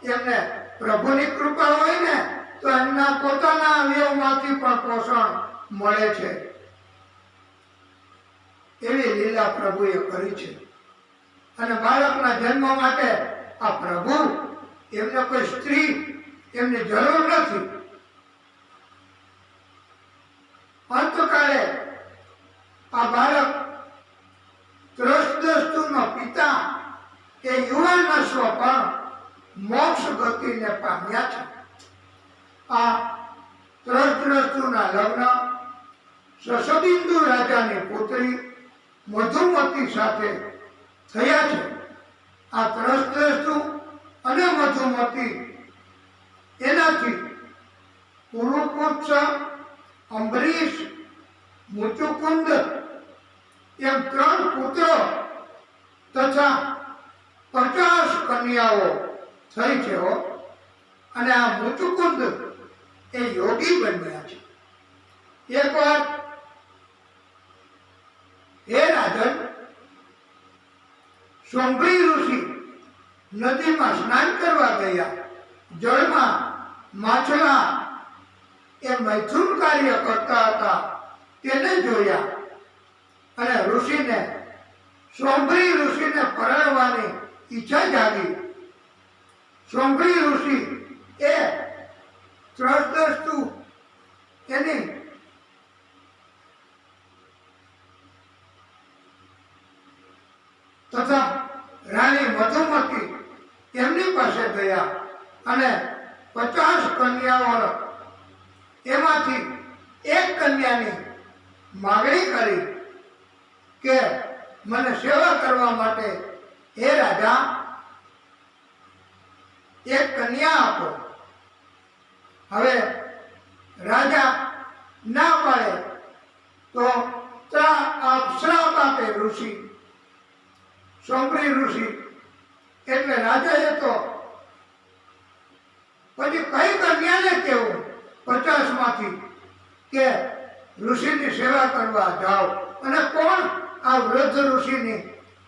એમને પ્રભુની કૃપા હોય ને તો એમના પોતાના અવયવમાંથી પણ પોષણ મળે છે. એવી લીલા પ્રભુએ કરી છે. અને બાળકના જન્મ માટે આ પ્રભુ, એમને કોઈ સ્ત્રી એમની જરૂર નથી. અંતકાળે આ બાળક ત્રસ્તુનો પિતા એ યુવાનાશ્વ પણ મોક્ષ ગતિને પામ્યા છે. આ ત્રસ્તુના લગ્ન સસબિંદુ રાજાની પુત્રી મધુમતી સાથે થયા છે. આ ત્રસ્તુ અને મધુમતી એનાથી પુરુપુત્સ, અંબરીશ, મુચુકુંદ એમ 3 પુત્રો તથા 50 કન્યાઓ થઈ છે. અને આ મુચુકુંદ એ યોગી બન્યા છે. એકવાર હે રાજન, સોંભરી ઋષિ નદીમાં સ્નાન કરવા ગયા. જળમાં માછલા એ મૈથુન કાર્ય કરતા હતા તેને જોયા અને સોંભરી ઋષિને પરણવાની ઈચ્છા જાગી. સોંભરી ઋષિ એ ત્રસ્તુ એની તથા રાણી મધુમતી એમની પાસે ગયા અને 50 કન્યાઓ એમાંથી એક કન્યાની માગણી કરી કે મને સેવા કરવા માટે હે રાજા એક કન્યા આપો. હવે રાજા ના પાડે તો શ્રાપ આપે ઋષિ, સોંભરી ઋષિ. એટલે રાજાએ તો પછી કઈ કન્યાને કેવું 50 માંથી કે ઋષિની સેવા કરવા જાઓ. અને કોણ આ વૃદ્ધ ઋષિની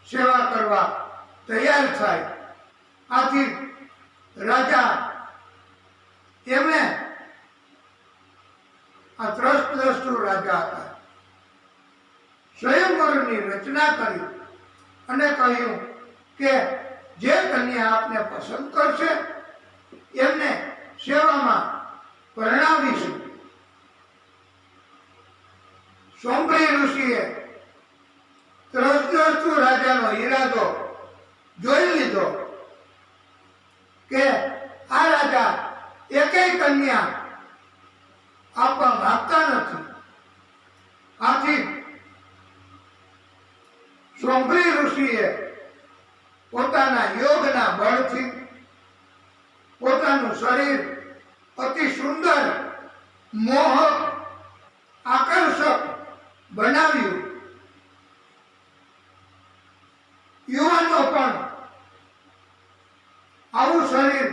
સેવા કરવા તૈયાર થાય? આથી રાજા એમણે આ ત્રસ્તુ રાજા હતા, સ્વયંવરની રચના કરી અને કહ્યું કે જે કન્યા આપને પસંદ કરશે એમને સેવામાં પરણાવીશું. સોંભરી ઋષિએ ત્રસ્તુ રાજાનો ઈરાદો જોઈ લીધો કે આ રાજા એકેય કન્યા આપવા માંગતા નથી. આથી સોંભરી ઋષિએ પોતાના યોગના બળથી પોતાનું શરીર અતિ સુંદર, મોહક, આકર્ષક બનાવ્યું. યુવાનો પણ આવું શરીર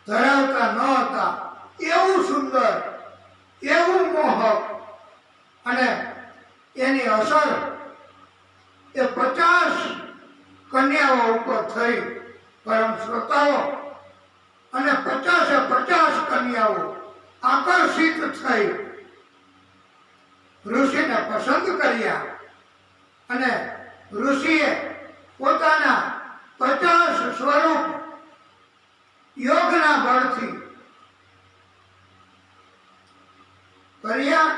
ધરાવતા ન હતા. એવું સુંદર, એવું મોહક, અને એની અસર એ 50 કન્યાઓ ઉપર થઈ. પરમ શ્રોતાઓ, અને 50 કન્યાઓ આકર્ષિત થઈ ઋષિને પસંદ કર્યા. અને ઋષિએ પોતાના 50 સ્વરૂપ યોગના બળથી કર્યા.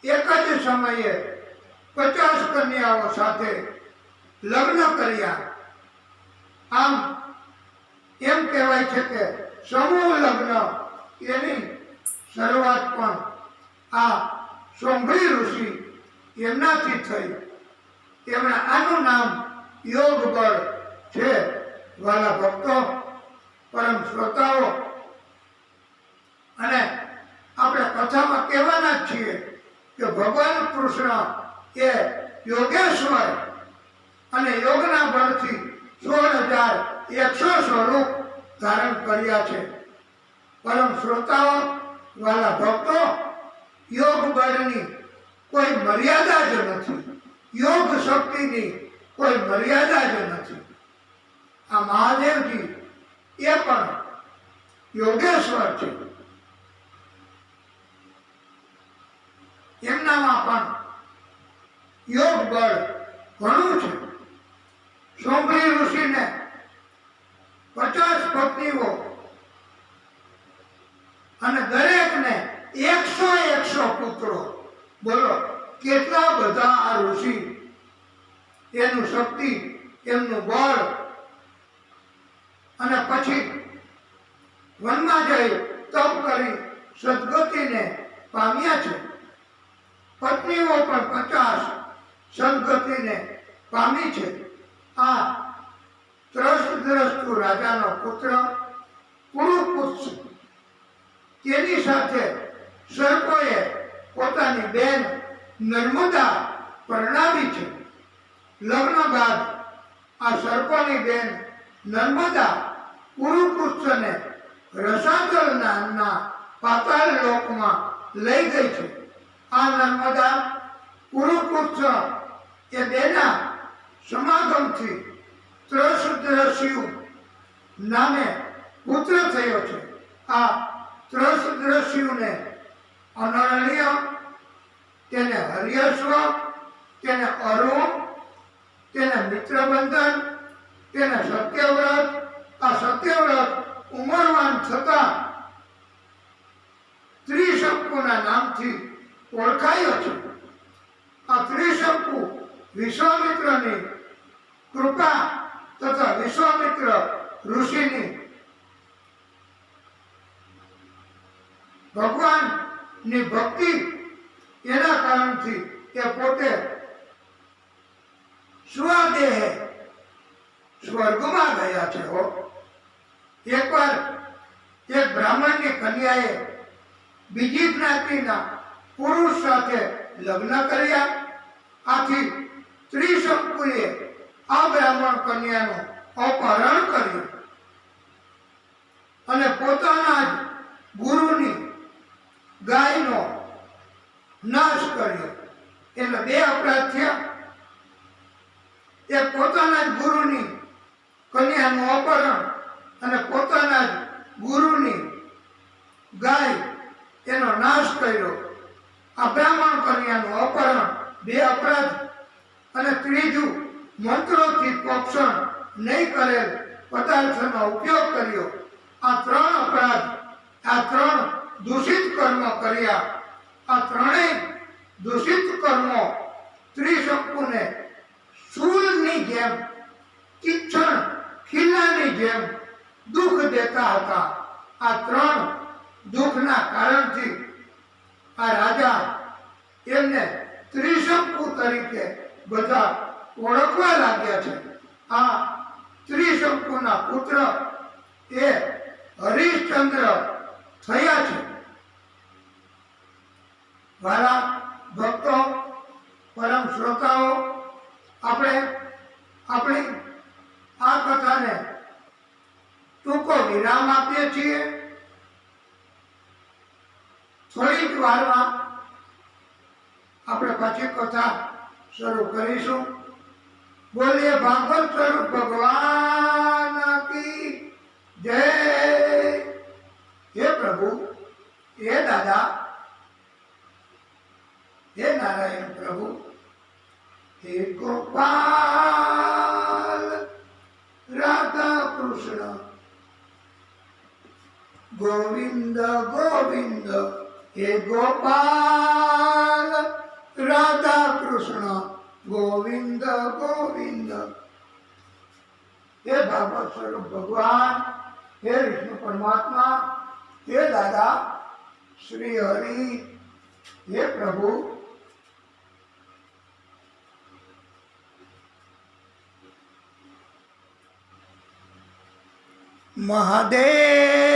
એક જ સમયે 50 કન્યાઓ સાથે લગ્ન કર્યા. આમ એમ કહેવાય છે કે સમૂહ લગ્ન એની શરૂઆત પણ આ સોંભરી ઋષિ એમનાથી થઈ. એમણે આનું નામ યોગ બળ છે. વાલા ભક્તો, પરમ શ્રોતાઓ, અને આપણે કથામાં કહેવાના જ છીએ કે ભગવાન કૃષ્ણ એ યોગેશ્વર અને યોગના બળથી 16,100 સ્વરૂપ ધારણ કર્યા છે. પરમ શ્રોતાઓ, વાલા ભક્તો, યોગ બળની કોઈ મર્યાદા જ નથી. યોગ શક્તિની કોઈ મર્યાદા જ નથી. આ મહાદેવજી એ પણ યોગેશ્વર છે. એમનામાં પણ યોગ બળ ઘણું છે. સોંભરી ઋષિને 50 પત્નીઓ અને દરેકને 100 પુત્રો. બોલો કેટલા બધા આ ઋષિ, એનું શક્તિ, એમનું બળ. અને પછી વનમાં જઈ તપ કરી સદગતિને પામ્યા છે. પત્નીઓ પણ 50 સદગતિને પામી છે. આ ત્રસ્તુ રાજાનો પુત્ર પુરુપુત્સ, તેની સાથે સર્પોએ પોતાની બેન નર્મદા પરણાવી છે. લગ્ન બાદ આ સર્પોની બેન નર્મદા પુરુપુત્સને રસાતલ નામના પાતાળ લોકમાં લઈ ગઈ છે. આ નર્મદા પુરુપુત્સ એ બેના સમાગમથી ત્રસદ્રસ્યુ નામે પુત્ર થયો છે. આ ત્રસદ્રસ્યુને અનરણ્ય, તેને હર્યશ્વ, તેને અરુણ, તેને મિત્રબંધન, તેને સત્યવ્રત. આ સત્યવ્રત ઉંમરવાન થતા ત્રિશંકુના નામથી ઓળખાયો છે. આ ત્રિશંકુ વિશ્વામિત્રની કૃપા તથા વિશ્વામિત્ર ઋષિની ભગવાનની ભક્તિ, એના કારણથી એ પોતે સ્વદેહે સ્વર્ગમાં ગયા છે. એકવાર એક બ્રાહ્મણની કન્યાએ બીજી જ્ઞાતિના પુરુષ સાથે લગ્ન કર્યા. આથી ત્રિશંકુએ આ બ્રાહ્મણ કન્યાનું અપહરણ કર્યું અને પોતાના જ ગુરુની ગાયનો નાશ કર્યો. એટલે 2 અપરાધ થયા. એ પોતાના જ ગુરુની કન્યાનું અપહરણ અને પોતાના જ ગુરુની ગાય એનો નાશ કર્યો. આ બ્રાહ્મણ કન્યાનું અપહરણ 2 અપરાધ, અને ત્રીજું મંત્રોથી પોષણ નહીં કરેલ પદાર્થનો ઉપયોગ કર્યો. આ 3 અપરાધ આ ત્રણ દૂષિત કર્મ કર્યા. આ ત્રણેય દૂષિત કર્મો ત્રિશંકુને શૂળની જેમ, તીક્ષ્ણ ખીલાની જેમ દુઃખ દેતા હતા. આ ત્રણ દુઃખના કારણથી આ રાજા એમને ત્રિશંકુ તરીકે બધા ઓળખવા લાગ્યા છે. આ ત્રિશંકુના પુત્ર એ હરિશ્ચંદ્ર થયા છે. વાલા ભક્તો, પરમ શ્રોતાઓ, આપણે આપણી આ કથાને ટૂંકો વિરામ આપીએ છીએ. થોડી જ વારમાં આપણે પછી કથા શરૂ કરીશું. બોલીએ ભાગવત સ્વરૂપ ભગવાન કી જય. હે પ્રભુ, હે દાદા, હે નારાયણ પ્રભુ, હે ગોપાલ રાધા કૃષ્ણ, ગોવિંદ ગોવિંદ, હે ગોપાલ રાધા કૃષ્ણ, ગોવિંદ ગોવિંદ. હે ભાગવત સ્વરૂપ ભગવાન, હે વિષ્ણુ પરમાત્મા, હે દાદા શ્રી હરિ, હે પ્રભુ, મહાદેવ.